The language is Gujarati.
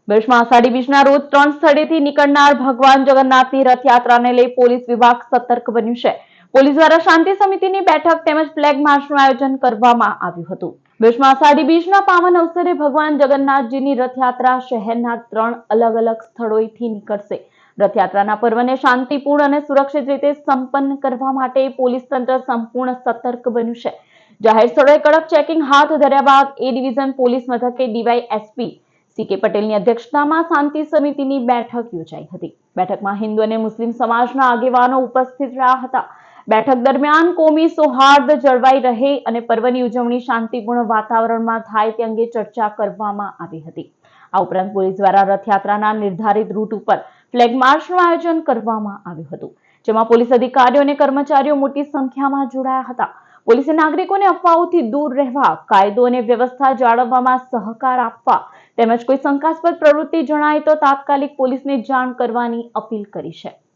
વર્ષમાં અષાઢી બીજના રોજ 3 સ્થળેથી નીકળનાર ભગવાન જગન્નાથની રથયાત્રાને લઈ પોલીસ વિભાગ સતર્ક બન્યું છે. પોલીસ દ્વારા શાંતિ સમિતિની બેઠક તેમજ ફ્લેગ માર્ચનું આયોજન કરવામાં આવ્યું હતું. વર્ષમાં અષાઢી બીજના પાવન અવસરે ભગવાન જગન્નાથજીની રથયાત્રા શહેરના 3 અલગ-અલગ સ્થળોએથી નીકળશે. રથયાત્રાના પર્વને શાંતિપૂર્ણ અને સુરક્ષિત રીતે સંપન્ન કરવા માટે પોલીસ તંત્ર સંપૂર્ણ સતર્ક બન્યું છે. જાહેર સ્થળોએ કડક ચેકિંગ હાથ ધર્યા બાદ એ ડિવિઝન પોલીસ મથકે ડીવાયએસપી સી.કે. પટેલની અધ્યક્ષતામાં શાંતિ સમિતિની બેઠક યોજાઈ હતી. બેઠકમાં હિન્દુ અને મુસ્લિમ સમાજના આગેવાનો ઉપસ્થિત રહ્યા હતા. બેઠક દરમિયાન કોમી સૌહાર્દ જળવાઈ રહે અને પર્વની ઉજવણી શાંતિપૂર્ણ વાતાવરણમાં થાય તે અંગે ચર્ચા કરવામાં આવી હતી. આ ઉપરાંત પોલીસ દ્વારા રથયાત્રાના નિર્ધારિત રૂટ ઉપર ફ્લેગ માર્ચનું આયોજન કરવામાં આવ્યું હતું, જેમાં પોલીસ અધિકારીઓ અને કર્મચારીઓ મોટી સંખ્યામાં જોડાયા હતા. પોલીસે નાગરિકોને અફવાઓથી દૂર રહેવા, કાયદો અને વ્યવસ્થા જાળવવામાં સહકાર આપવા તેમજ કોઈ શંકાસ્પદ પ્રવૃત્તિ જણાય તો તાત્કાલિક પોલીસને જાણ કરવાની અપીલ કરી છે.